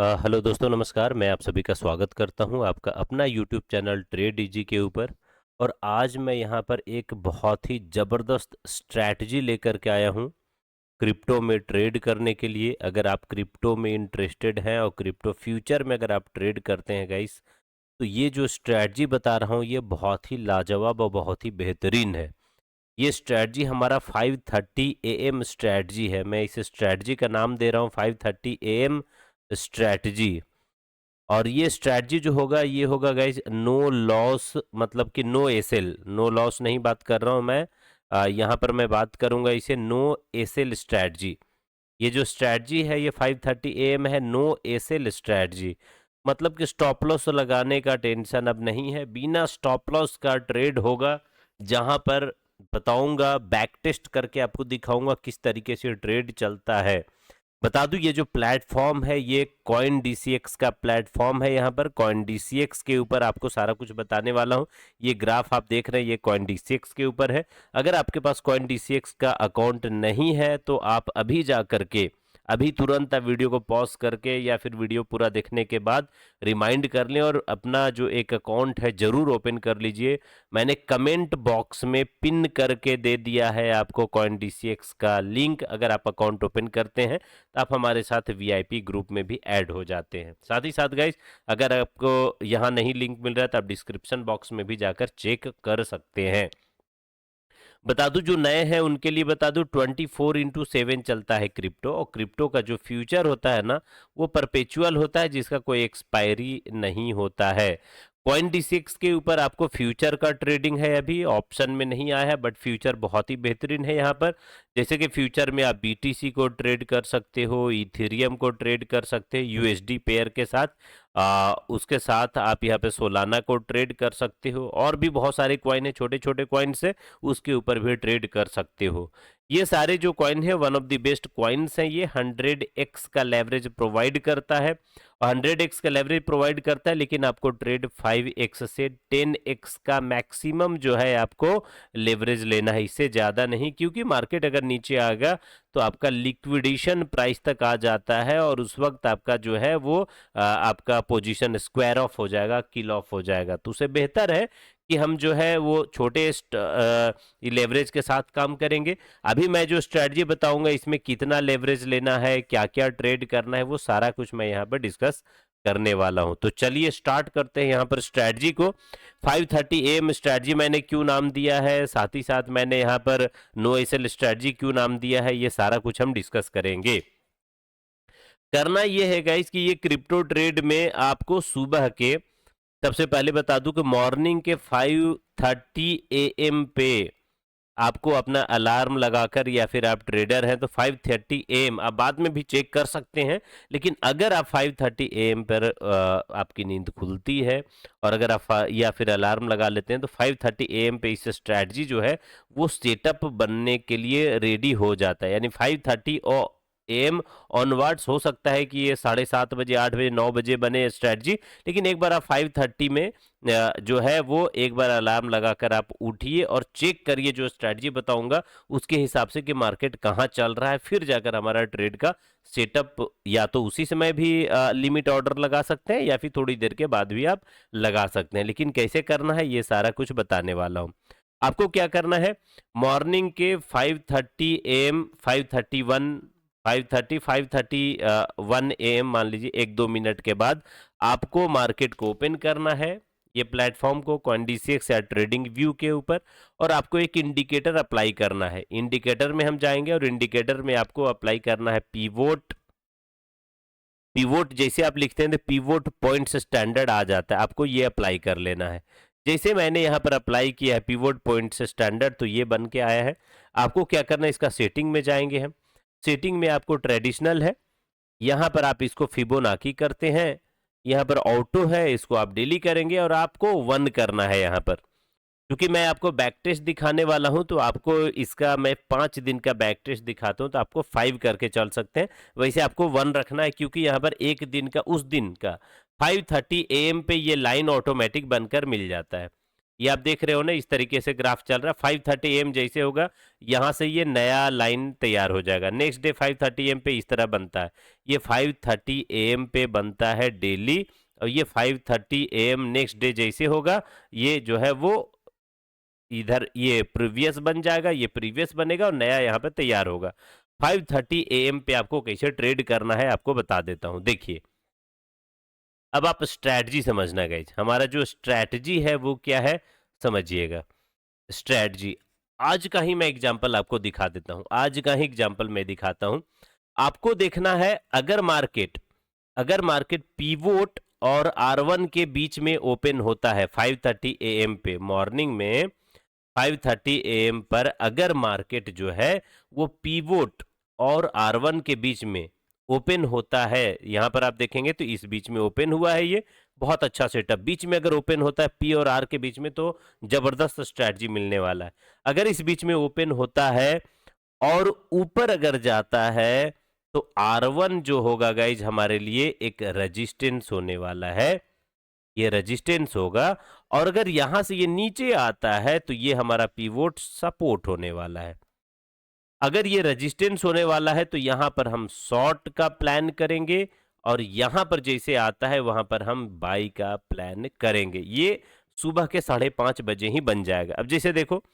Hello दोस्तों, नमस्कार। मैं आप सभी का स्वागत करता हूं आपका अपना यूट्यूब चैनल ट्रेड इजी के ऊपर। और आज मैं यहां पर एक बहुत ही ज़बरदस्त स्ट्रैटेजी लेकर के आया हूं क्रिप्टो में ट्रेड करने के लिए। अगर आप क्रिप्टो में इंटरेस्टेड हैं और क्रिप्टो फ्यूचर में अगर आप ट्रेड करते हैं गाइस, तो ये जो स्ट्रैटेजी बता रहा हूं ये बहुत ही लाजवाब और बहुत ही बेहतरीन है। ये स्ट्रैटेजी हमारा 5:30 AM स्ट्रैटेजी है। मैं इस स्ट्रैटेजी का नाम दे रहा हूँ 5:30 AM स्ट्रैटेजी। और ये स्ट्रैटेजी जो होगा ये होगा गाइज नो लॉस, मतलब कि नो एसएल। नो लॉस नहीं बात कर रहा हूँ मैं। यहाँ पर मैं बात करूंगा इसे नो एसएल स्ट्रैटेजी। ये जो स्ट्रैटेजी है ये 5:30 AM है, नो एसएल स्ट्रैटेजी। मतलब कि स्टॉप लॉस लगाने का टेंशन अब नहीं है, बिना स्टॉप लॉस का ट्रेड होगा। जहां पर बताऊंगा, बैक टेस्ट करके आपको दिखाऊंगा किस तरीके से ट्रेड चलता है। बता दूं ये जो प्लेटफॉर्म है ये कॉइन डीसीएक्स का प्लेटफॉर्म है। यहाँ पर कॉइन डीसीएक्स के ऊपर आपको सारा कुछ बताने वाला हूँ। ये ग्राफ आप देख रहे हैं ये कॉइन डीसीएक्स के ऊपर है। अगर आपके पास कॉइन डीसीएक्स का अकाउंट नहीं है तो आप अभी जा करके, अभी तुरंत आप वीडियो को पॉज करके या फिर वीडियो पूरा देखने के बाद रिमाइंड कर लें और अपना जो एक अकाउंट है जरूर ओपन कर लीजिए। मैंने कमेंट बॉक्स में पिन करके दे दिया है आपको कॉइन डीसीएक्स का लिंक। अगर आप अकाउंट ओपन करते हैं तो आप हमारे साथ वीआईपी ग्रुप में भी ऐड हो जाते हैं। साथ ही साथ गाइज, अगर आपको यहाँ नहीं लिंक मिल रहा है तो आप डिस्क्रिप्शन बॉक्स में भी जाकर चेक कर सकते हैं। बता दूं जो नए हैं उनके लिए बता दूं 24/7 चलता है क्रिप्टो। और क्रिप्टो का जो फ्यूचर होता है ना वो परपेचुअल होता है, जिसका कोई एक्सपायरी नहीं होता है। कॉइन डी6 के ऊपर आपको फ्यूचर का ट्रेडिंग है, अभी ऑप्शन में नहीं आया है, बट फ्यूचर बहुत ही बेहतरीन है यहाँ पर। जैसे कि फ्यूचर में आप बीटीसी को ट्रेड कर सकते हो, इथेरियम को ट्रेड कर सकते हैं यूएसडी पेयर के साथ। उसके साथ आप यहाँ पे सोलाना को ट्रेड कर सकते हो, और भी बहुत सारे कॉइन है, छोटे छोटे कॉइन से उसके ऊपर भी ट्रेड कर सकते हो। ये सारे जो कॉइन है one of the best coins हैं। ये 100x का लेवरेज प्रोवाइड करता है, और 100x का लेवरेज प्रोवाइड करता है, लेकिन आपको ट्रेड 5x से 10x का मैक्सिमम जो है आपको लेवरेज लेना है, इससे ज़्यादा नहीं। क्योंकि मार्केट अगर नीचे आ गया तो आपका लिक्विडेशन प्राइस तक आ जाता है, और उस वक्त आपका जो है वो आपका पोजीशन स्क्वायर ऑफ हो जाएगा, किल ऑफ हो जाएगा। तो उससे बेहतर है कि हम जो है वो छोटे लेवरेज के साथ काम करेंगे। अभी मैं जो स्ट्रेटजी बताऊंगा इसमें कितना लेवरेज लेना है, क्या क्या ट्रेड करना है, वो सारा कुछ मैं यहाँ पर डिस्कस करने वाला हूं। तो चलिए स्टार्ट करते हैं यहाँ पर स्ट्रेटजी को। 5:30 AM स्ट्रेटजी मैंने क्यों नाम दिया है, साथ ही साथ मैंने यहाँ पर नो एसएल स्ट्रेटजी क्यों नाम दिया है, ये सारा कुछ हम डिस्कस करेंगे। करना ये है गाइस कि ये क्रिप्टो ट्रेड में आपको सुबह के, सबसे पहले बता दूं कि मॉर्निंग के 5:30 AM पे आपको अपना अलार्म लगाकर, या फिर आप ट्रेडर हैं तो 5:30 AM आप बाद में भी चेक कर सकते हैं। लेकिन अगर आप 5:30 AM पर आपकी नींद खुलती है, और अगर आप या फिर अलार्म लगा लेते हैं तो 5:30 AM पे इस स्ट्रैटेजी जो है वो सेटअप बनने के लिए रेडी हो जाता है। यानी 5:30 AM ऑनवर्ड्स हो सकता है कि ये 7:30 बजे, 8 बजे, 9 बजे बने स्ट्रैटेजी। लेकिन एक बार आप 5:30 में जो है वो एक बार अलार्म लगाकर आप उठिए और चेक करिए जो स्ट्रैटेजी बताऊंगा उसके हिसाब से कि मार्केट कहाँ चल रहा है। फिर जाकर हमारा ट्रेड का सेटअप, या तो उसी समय भी लिमिट ऑर्डर लगा सकते हैं, या फिर थोड़ी देर के बाद भी आप लगा सकते हैं। लेकिन कैसे करना है ये सारा कुछ बताने वाला हूँ। आपको क्या करना है, मॉर्निंग के 5:30 AM, 5:31, 5:30 AM मान लीजिए, 1-2 मिनट के बाद आपको मार्केट को ओपन करना है, ये प्लेटफॉर्म को कॉइनडीसीएक्स या ट्रेडिंग व्यू के ऊपर। और आपको एक इंडिकेटर अप्लाई करना है। इंडिकेटर में हम जाएंगे और इंडिकेटर में आपको अप्लाई करना है पीवोट। पीवोट जैसे आप लिखते हैं तो पीवोट पॉइंट्स स्टैंडर्ड आ जाता है, आपको ये अप्लाई कर लेना है। जैसे मैंने यहाँ पर अप्लाई किया है पीवोट पॉइंट्स स्टैंडर्ड, तो ये बन के आया है। आपको क्या करना है, इसका सेटिंग में जाएंगे हम। सेटिंग में आपको ट्रेडिशनल है, यहाँ पर आप इसको फिबोनाकी करते हैं। यहाँ पर ऑटो है, इसको आप डेली करेंगे, और आपको 1 करना है यहाँ पर। क्योंकि मैं आपको बैक टेस्ट दिखाने वाला हूं तो आपको इसका मैं 5 दिन का बैक टेस्ट दिखाता हूं तो आपको 5 करके चल सकते हैं। वैसे आपको 1 रखना है, क्योंकि यहाँ पर एक दिन का, उस दिन का 5:30 AM पे ये लाइन ऑटोमेटिक बनकर मिल जाता है। ये आप देख रहे हो ना, इस तरीके से ग्राफ चल रहा है। 5:30 AM जैसे होगा, यहाँ से ये नया लाइन तैयार हो जाएगा। नेक्स्ट डे 5:30 AM पे इस तरह बनता है। ये 5:30 AM पे बनता है डेली, और ये 5:30 AM नेक्स्ट डे जैसे होगा, ये जो है वो इधर ये प्रीवियस बन जाएगा, ये प्रीवियस बनेगा और नया यहाँ पे तैयार होगा। 5:30 AM पे आपको कैसे ट्रेड करना है आपको बता देता हूँ। देखिए, अब आप स्ट्रैटेजी समझना गाइज, हमारा जो स्ट्रैटेजी है वो क्या है, समझिएगा। स्ट्रैटेजी आज का ही मैं एग्जांपल आपको दिखा देता हूं, आज का ही एग्जांपल मैं दिखाता हूं। आपको देखना है, अगर मार्केट पीवोट और R1 के बीच में ओपन होता है 5:30 AM पे मॉर्निंग में, 5:30 AM पर अगर मार्केट जो है वो पीवोट और R1 के बीच में ओपन होता है, यहां पर आप देखेंगे तो इस बीच में ओपन हुआ है, ये बहुत अच्छा सेटअप। बीच में अगर ओपन होता है पी और आर के बीच में तो जबरदस्त स्ट्रैटेजी मिलने वाला है। अगर इस बीच में ओपन होता है और ऊपर अगर जाता है तो R1 जो होगा गाइज हमारे लिए एक रेजिस्टेंस होने वाला है, ये रेजिस्टेंस होगा। और अगर यहां से ये नीचे आता है तो ये हमारा पीवोट सपोर्ट होने वाला है। अगर ये रेजिस्टेंस होने वाला है तो यहां पर हम शॉर्ट का प्लान करेंगे, और यहां पर जैसे आता है वहां पर हम बाई का प्लान करेंगे। ये सुबह के 5:30 बजे ही बन जाएगा। अब जैसे देखो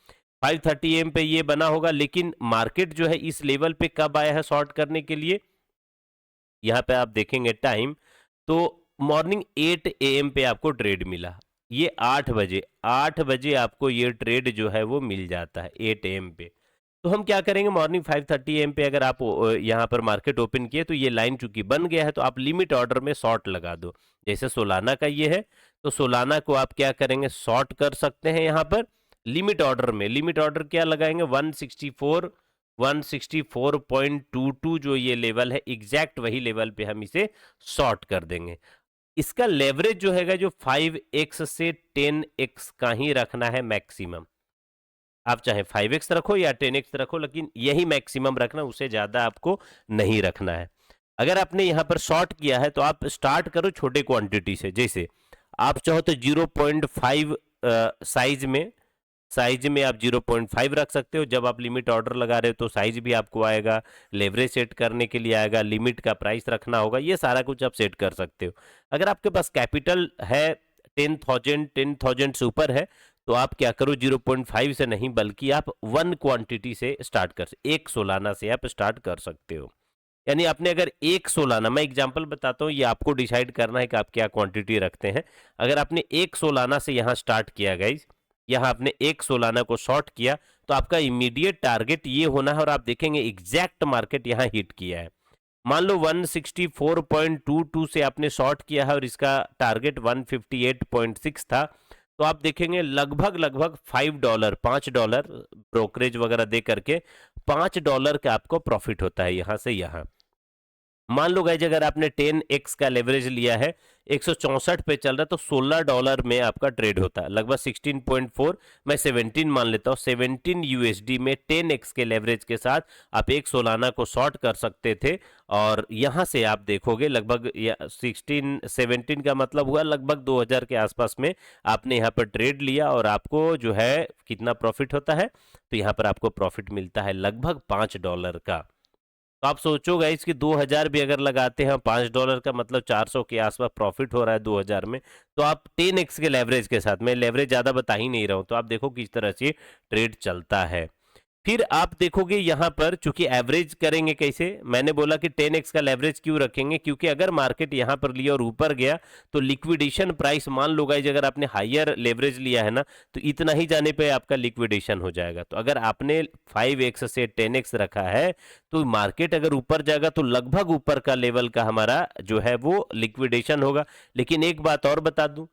5:30 AM पे ये बना होगा, लेकिन मार्केट जो है इस लेवल पे कब आया है शॉर्ट करने के लिए, यहाँ पे आप देखेंगे टाइम, तो मॉर्निंग 8 AM पे आपको ट्रेड मिला। ये 8 बजे आपको ये ट्रेड जो है वो मिल जाता है 8 AM पे। तो हम क्या करेंगे, मॉर्निंग 5:30 AM पे अगर आप यहाँ पर मार्केट ओपन किए तो ये लाइन चूंकि बन गया है तो आप लिमिट ऑर्डर में शॉर्ट लगा दो। जैसे सोलाना का ये है, तो सोलाना को आप क्या करेंगे, शॉर्ट कर सकते हैं यहाँ पर लिमिट ऑर्डर में। लिमिट ऑर्डर क्या लगाएंगे, 164.22 जो ये लेवल है, एग्जैक्ट वही लेवल पे हम इसे शॉर्ट कर देंगे। इसका लेवरेज जो हैगा जो 5x से 10x का ही रखना है मैक्सिमम। आप चाहे 5x रखो या 10x रखो, लेकिन यही मैक्सिमम रखना, उससे ज्यादा आपको नहीं रखना है। अगर आपने यहां पर शॉर्ट किया है तो आप स्टार्ट करो छोटे क्वांटिटी से। जैसे आप चाहो तो 0.5 साइज में आप 0.5 रख सकते हो। जब आप लिमिट ऑर्डर लगा रहे हो तो साइज भी आपको आएगा, लेवरेज सेट करने के लिए आएगा, लिमिट का प्राइस रखना होगा, ये सारा कुछ आप सेट कर सकते हो। अगर आपके पास कैपिटल है 10,000 से ऊपर है तो आप क्या करो, 0.5 से नहीं बल्कि आप 1 क्वांटिटी से स्टार्ट कर, एक सोलाना से आप स्टार्ट कर सकते हो। यानी आपने अगर एक सोलाना, मैं एग्जांपल बताता हूँ, ये आपको डिसाइड करना है कि आप क्या क्वांटिटी रखते हैं। अगर आपने एक सोलाना से यहाँ स्टार्ट किया गाइज, यहाँ आपने एक सोलाना को शॉर्ट किया, तो आपका इमीडिएट टारगेट ये होना है, और आप देखेंगे एग्जैक्ट मार्केट यहाँ हिट किया है। मान लो 164.22 से आपने शॉर्ट किया है और इसका टारगेट 158.6 था, तो आप देखेंगे लगभग लगभग $5 ब्रोकरेज वगैरह दे करके $5 का आपको प्रॉफिट होता है यहाँ से यहाँ। मान लो गाइज अगर आपने 10x का लेवरेज लिया है, 164 पे चल रहा है, तो $16 में आपका ट्रेड होता है, लगभग 16.4, मैं 17 मान लेता हूँ। 17 USD में 10x के लेवरेज के साथ आप एक सोलाना को शॉर्ट कर सकते थे। और यहाँ से आप देखोगे लगभग 17 का मतलब हुआ लगभग 2000 के आसपास में आपने यहाँ पर ट्रेड लिया, और आपको जो है कितना प्रॉफिट होता है, तो यहाँ पर आपको प्रॉफिट मिलता है लगभग $5 का। तो आप सोचो गाइस कि 2000 भी अगर लगाते हैं $5 का मतलब 400 के आसपास प्रॉफिट हो रहा है 2000 में। तो आप 10x के लेवरेज के साथ, मैं लेवरेज ज्यादा बता ही नहीं रहा हूं, तो आप देखो किस तरह से ट्रेड चलता है। फिर आप देखोगे यहाँ पर चूंकि एवरेज करेंगे कैसे, मैंने बोला कि 10x का लेवरेज क्यों रखेंगे, क्योंकि अगर मार्केट यहाँ पर लिया और ऊपर गया तो लिक्विडेशन प्राइस, मान लो गाइज अगर आपने हायर लेवरेज लिया है ना, तो इतना ही जाने पे आपका लिक्विडेशन हो जाएगा। तो अगर आपने 5x से 10x रखा है तो मार्केट अगर ऊपर जाएगा तो लगभग ऊपर का लेवल का हमारा जो है वो लिक्विडेशन होगा। लेकिन एक बात और बता दूं,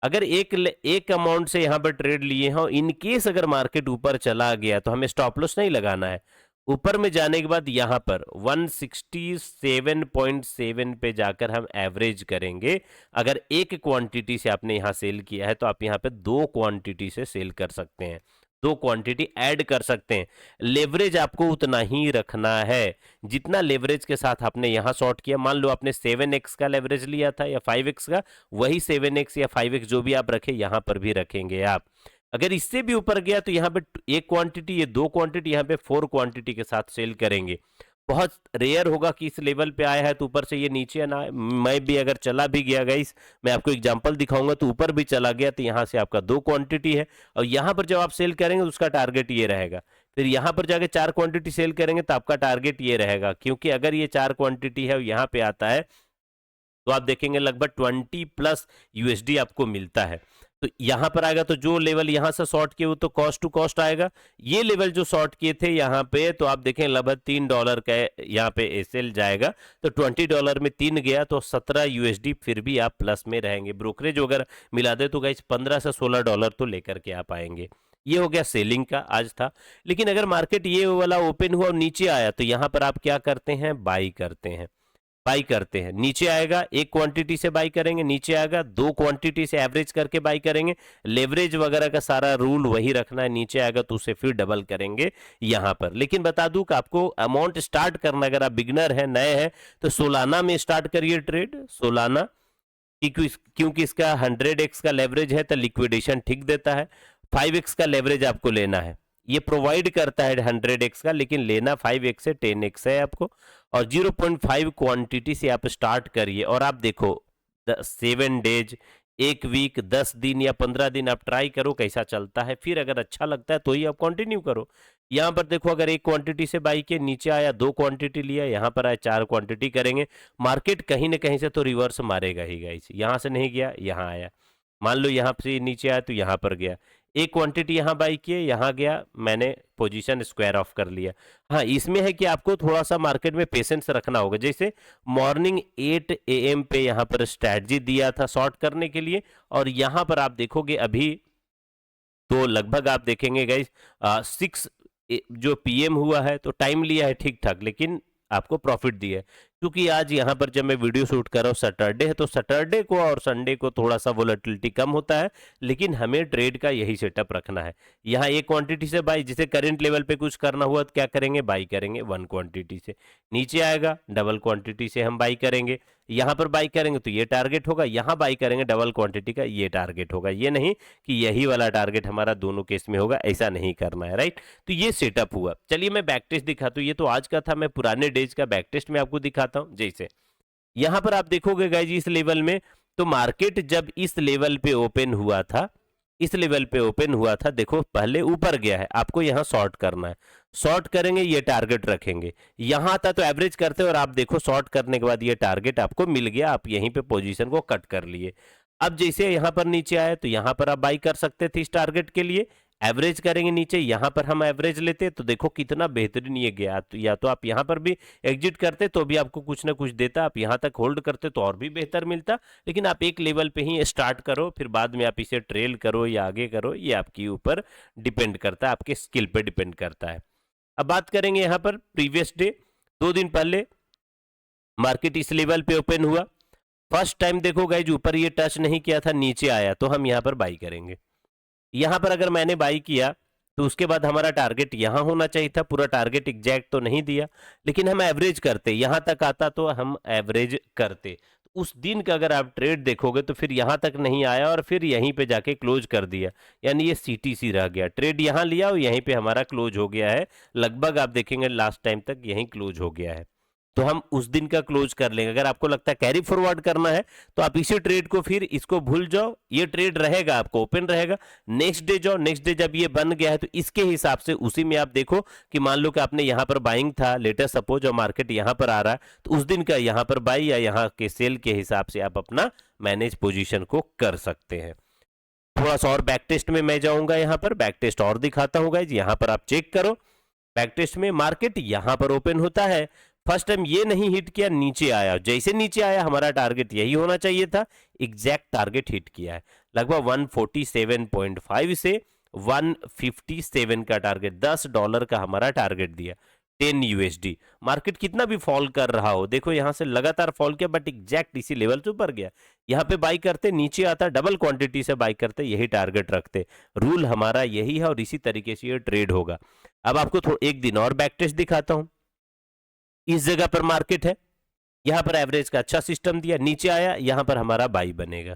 अगर एक अमाउंट से यहाँ पर ट्रेड लिए हो, इन केस अगर मार्केट ऊपर चला गया तो हमें स्टॉप लॉस नहीं लगाना है। ऊपर में जाने के बाद यहाँ पर 167.7 पे जाकर हम एवरेज करेंगे। अगर एक क्वांटिटी से आपने यहाँ सेल किया है तो आप यहाँ पे 2 क्वांटिटी से सेल कर सकते हैं, 2 क्वांटिटी ऐड कर सकते हैं। लेवरेज आपको उतना ही रखना है जितना लेवरेज के साथ आपने यहाँ शॉर्ट किया। मान लो आपने 7x का लेवरेज लिया था या 5x का, वही 7x या 5x जो भी आप रखे यहाँ पर भी रखेंगे आप। अगर इससे भी ऊपर गया तो यहाँ पे एक क्वांटिटी, ये दो क्वांटिटी, यहाँ पे 4 क्वांटिटी के साथ सेल करेंगे। बहुत रेयर होगा कि इस लेवल पे आया है तो ऊपर से ये नीचे ना आए। मैं भी अगर चला भी गया गाइस, मैं आपको एग्जांपल दिखाऊंगा, तो ऊपर भी चला गया तो यहाँ से आपका दो क्वांटिटी है, और यहाँ पर जब आप सेल करेंगे तो उसका टारगेट ये रहेगा। फिर यहाँ पर जाके 4 क्वांटिटी सेल करेंगे तो आपका टारगेट ये रहेगा, क्योंकि अगर ये 4 क्वांटिटी है और यहाँ पे आता है तो आप देखेंगे लगभग 20+ यूएसडी आपको मिलता है। तो यहां पर आएगा तो जो लेवल यहां से शॉर्ट किए वो तो कॉस्ट टू कॉस्ट आएगा। ये लेवल जो शॉर्ट किए थे यहाँ पे, तो आप देखें लगभग $3 का यहाँ पे एसएल जाएगा, तो $20 में 3 गया तो 17 यूएसडी फिर भी आप प्लस में रहेंगे। ब्रोकरेज वगैरह मिला दे तो गाइस $15 से $16 तो लेकर के आप आएंगे। ये हो गया सेलिंग का आज था। लेकिन अगर मार्केट ये वाला ओपन हुआ और नीचे आया तो यहाँ पर आप क्या करते हैं, बाई करते हैं। बाई करते हैं, नीचे आएगा एक क्वांटिटी से बाई करेंगे, नीचे आएगा दो क्वांटिटी से एवरेज करके बाई करेंगे। लेवरेज वगैरह का सारा रूल वही रखना है, नीचे आएगा तो उसे फिर डबल करेंगे यहां पर। लेकिन बता दूं कि आपको अमाउंट स्टार्ट करना, अगर आप बिगनर है, नए हैं, तो सोलाना में स्टार्ट करिए ट्रेड, सोलाना, क्योंकि इसका 100x का लेवरेज है तो लिक्विडेशन ठीक देता है। 5x का लेवरेज आपको लेना है, ये प्रोवाइड करता है 100x का, लेकिन लेना 5x से 10x है आपको। और 0.5 क्वांटिटी से आप स्टार्ट करिए, और आप देखो 7 डेज, एक वीक, 10 दिन या 15 दिन आप ट्राई करो कैसा चलता है, फिर अगर अच्छा लगता है तो ही आप कंटिन्यू करो। यहाँ पर देखो अगर एक क्वांटिटी से बाई के नीचे आया, दो क्वांटिटी लिया, यहाँ पर आया 4 क्वांटिटी करेंगे। मार्केट कहीं ना कहीं से तो रिवर्स मारेगा ही गाइस, यहाँ से नहीं गया यहाँ आया, मान लो यहाँ से नीचे आया तो यहाँ पर गया, एक क्वांटिटी यहाँ बाई किए, यहाँ गया, मैंने पोजीशन स्क्वायर ऑफ कर लिया। हाँ, इसमें है कि आपको थोड़ा सा मार्केट में पेशेंस रखना होगा। जैसे मॉर्निंग 8 AM पे यहाँ पर स्ट्रैटेजी दिया था शॉर्ट करने के लिए, और यहाँ पर आप देखोगे अभी तो लगभग आप देखेंगे गाइस 6 जो पीएम हुआ है तो टाइम लिया है ठीक ठाक, लेकिन आपको प्रॉफिट दिया है। क्योंकि आज यहाँ पर जब मैं वीडियो शूट कर रहा हूँ सैटरडे है, तो सैटरडे को और संडे को थोड़ा सा वोलेटिलिटी कम होता है, लेकिन हमें ट्रेड का यही सेटअप रखना है। यहाँ एक क्वांटिटी से बाई, जिसे करंट लेवल पे कुछ करना हुआ तो क्या करेंगे, बाई करेंगे 1 क्वांटिटी से, नीचे आएगा डबल क्वांटिटी से हम बाई करेंगे। यहाँ पर बाई करेंगे तो ये टारगेट होगा, यहाँ बाई करेंगे डबल क्वांटिटी का, ये टारगेट होगा। ये नहीं कि यही वाला टारगेट हमारा दोनों केस में होगा, ऐसा नहीं करना है, राइट। तो ये सेटअप हुआ। चलिए मैं बैक टेस्ट दिखाता हूँ, ये तो आज का था, मैं पुराने डेज का बैक टेस्ट में आपको दिखाता हूँ। जैसे यहां पर आप देखोगे गाइज इस लेवल में, तो मार्केट जब इस लेवल पे ओपन हुआ था, इस लेवल पे ओपन हुआ था, देखो पहले ऊपर गया है, आपको यहां शॉर्ट करना है, शॉर्ट करेंगे, ये टारगेट रखेंगे, यहां आता तो एवरेज करते और आप देखो शॉर्ट करने के बाद ये टारगेट आपको मिल गया, आप यहीं पे पोजीशन को कट कर लिए। अब जैसे यहां पर नीचे आए तो यहां पर आप बाई कर सकते थे इस टारगेट के लिए, एवरेज करेंगे नीचे, यहां पर हम एवरेज लेते तो देखो कितना बेहतरीन ये गया। तो या तो आप यहां पर भी एग्जिट करते तो भी आपको कुछ ना कुछ देता, आप यहां तक होल्ड करते तो और भी बेहतर मिलता, लेकिन आप एक लेवल पे ही स्टार्ट करो, फिर बाद में आप इसे ट्रेल करो या आगे करो, ये आपके ऊपर डिपेंड करता है, आपके स्किल पे डिपेंड करता है। अब बात करेंगे यहाँ पर प्रीवियस डे, 2 दिन पहले मार्केट इस लेवल पे ओपन हुआ, फर्स्ट टाइम देखो गाइज ऊपर ये टच नहीं किया था, नीचे आया तो हम यहाँ पर बाई करेंगे। यहां पर अगर मैंने बाई किया तो उसके बाद हमारा टारगेट यहां होना चाहिए था, पूरा टारगेट एग्जैक्ट तो नहीं दिया, लेकिन हम एवरेज करते, यहां तक आता तो हम एवरेज करते। उस दिन का अगर आप ट्रेड देखोगे तो फिर यहां तक नहीं आया और फिर यहीं पे जाके क्लोज कर दिया, यानी ये सीटीसी रह गया, ट्रेड यहां लिया और यहीं पे हमारा क्लोज हो गया है, लगभग आप देखेंगे लास्ट टाइम तक यहीं क्लोज हो गया है। तो हम उस दिन का क्लोज कर लेंगे। अगर आपको लगता है कैरी फॉरवर्ड करना है तो आप इसी ट्रेड को, फिर इसको भूल जाओ, ये ट्रेड रहेगा आपको ओपन रहेगा, नेक्स्ट डे जाओ, नेक्स्ट डे जब ये बन गया है तो इसके हिसाब से उसी में आप देखो कि मान लो कि आपने यहां पर बाइंग था, लेटेस्ट सपोज और मार्केट यहां पर आ रहा है तो उस दिन का यहां पर बाई या यहां के सेल के हिसाब से आप अपना मैनेज पोजीशन को कर सकते हैं। थोड़ा सा और बैक टेस्ट में मैं जाऊंगा, यहां पर बैक टेस्ट और दिखाता हूं गाइस, यहां पर आप चेक करो, बैक टेस्ट में मार्केट यहां पर ओपन होता है, फर्स्ट टाइम ये नहीं हिट किया, नीचे आया, जैसे नीचे आया हमारा टारगेट यही होना चाहिए था, एग्जैक्ट टारगेट हिट किया है, लगभग 147.5 से 157 का टारगेट, $10 का हमारा टारगेट दिया, 10 यूएसडी। मार्केट कितना भी फॉल कर रहा हो, देखो यहां से लगातार फॉल किया बट एग्जैक्ट इसी लेवल से ऊपर गया, यहाँ पे बाई करते, नीचे आता डबल क्वांटिटी से बाई करते, यही टारगेट रखते, रूल हमारा यही है और इसी तरीके से ये ट्रेड होगा। अब आपको एक दिन और बैक टेस्ट दिखाता हूं, इस जगह पर मार्केट है, यहां पर एवरेज का अच्छा सिस्टम दिया, नीचे आया, यहां पर हमारा बाई बनेगा,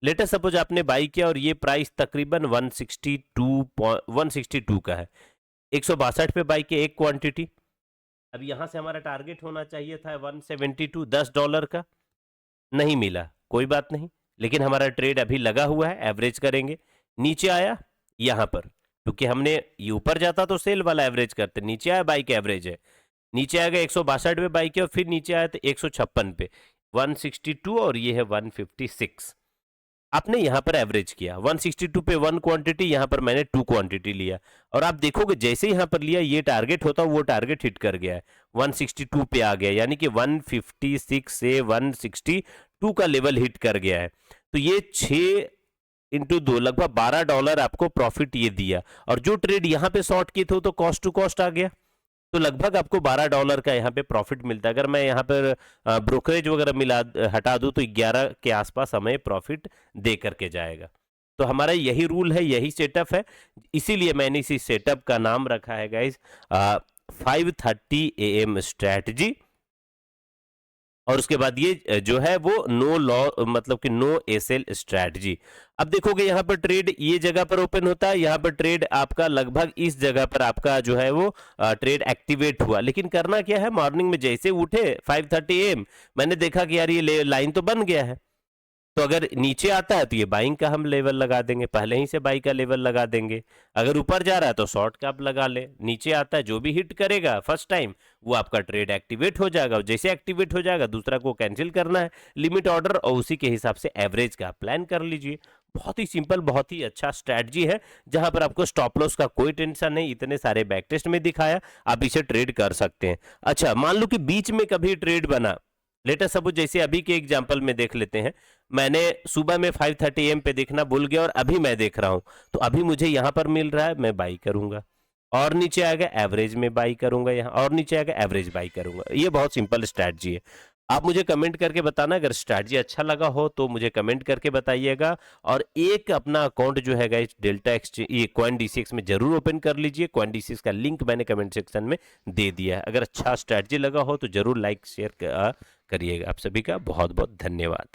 लेटेस्ट सपोज आपने बाई किया और ये प्राइस तकरीबन 162 का है, 162 पे बाई किया एक क्वांटिटी। अब यहां से हमारा टारगेट होना चाहिए था 172, $10 का, नहीं मिला, कोई बात नहीं, लेकिन हमारा ट्रेड अभी लगा हुआ है, एवरेज करेंगे। नीचे आया यहां पर, क्योंकि हमने ये ऊपर जाता तो सेल वाला एवरेज करते, नीचे आया बाई के एवरेज है, नीचे आ गया 162 पे बाई किया और फिर नीचे आया तो 156 पे, 162 और ये है 156। आपने यहां पर एवरेज किया 162 पे वन क्वांटिटी, यहां पर मैंने टू क्वांटिटी लिया, और आप देखोगे जैसे यहां पर लिया ये टारगेट होता वो टारगेट हिट कर गया है, 162 पे आ गया, यानी कि 156 से 162 का लेवल हिट कर गया है। तो ये 6 × 2 लगभग $12 आपको प्रॉफिट ये दिया, और जो ट्रेड यहां पे शॉर्ट किए थे तो कॉस्ट टू कॉस्ट आ गया, तो लगभग आपको $12 का यहाँ पे प्रॉफिट मिलता है। अगर मैं यहाँ पर ब्रोकरेज वगैरह मिला हटा दूं तो 11 के आसपास हमें प्रॉफिट दे करके जाएगा। तो हमारा यही रूल है, यही सेटअप है, इसीलिए मैंने इसी सेटअप का नाम रखा है गाइस 5:30 AM स्ट्रैटेजी। और उसके बाद ये जो है वो नो लॉ मतलब कि नो एसएल स्ट्रैटेजी। अब देखोगे यहाँ पर ट्रेड ये जगह पर ओपन होता है, यहाँ पर ट्रेड आपका लगभग इस जगह पर आपका जो है वो ट्रेड एक्टिवेट हुआ, लेकिन करना क्या है, मॉर्निंग में जैसे उठे 5:30 AM मैंने देखा कि यार ये लाइन तो बन गया है, तो अगर नीचे आता है तो ये बाइंग का हम लेवल लगा देंगे, पहले ही से बाई का लेवल लगा देंगे। अगर ऊपर जा रहा है तो शॉर्ट का आप लगा ले, नीचे आता है जो भी हिट करेगा फर्स्ट टाइम वो आपका ट्रेड एक्टिवेट हो जाएगा, और जैसे एक्टिवेट हो जाएगा दूसरा को कैंसिल करना है लिमिट ऑर्डर, और उसी के हिसाब से एवरेज का प्लान कर लीजिए। बहुत ही सिंपल, बहुत ही अच्छा स्ट्रैटेजी है, जहां पर आपको स्टॉप लॉस का कोई टेंशन नहीं, इतने सारे बैक टेस्ट में दिखाया, आप इसे ट्रेड कर सकते हैं। अच्छा, मान लो कि बीच में कभी ट्रेड बना, लेटेस्ट सपोज जैसे अभी के एग्जांपल में देख लेते हैं, मैंने सुबह में 5:30 AM पे देखना भूल गया और अभी मैं देख रहा हूं, तो अभी मुझे यहां पर मिल रहा है, मैं बाई करूंगा, और नीचे आएगा एवरेज में बाई करूंगा यहाँ, और नीचे आएगा एवरेज बाई करूंगा। ये बहुत सिंपल स्ट्रैटेजी है। आप मुझे कमेंट करके बताना, अगर स्ट्रैटेजी अच्छा लगा हो तो मुझे कमेंट करके बताइएगा, और एक अपना अकाउंट जो है गाइस डेल्टा एक्सचेंज ये CoinDCX में जरूर ओपन कर लीजिए। CoinDCX का लिंक मैंने कमेंट सेक्शन में दे दिया है। अगर अच्छा स्ट्रैटेजी लगा हो तो जरूर लाइक शेयर करिएगा। आप सभी का बहुत बहुत धन्यवाद।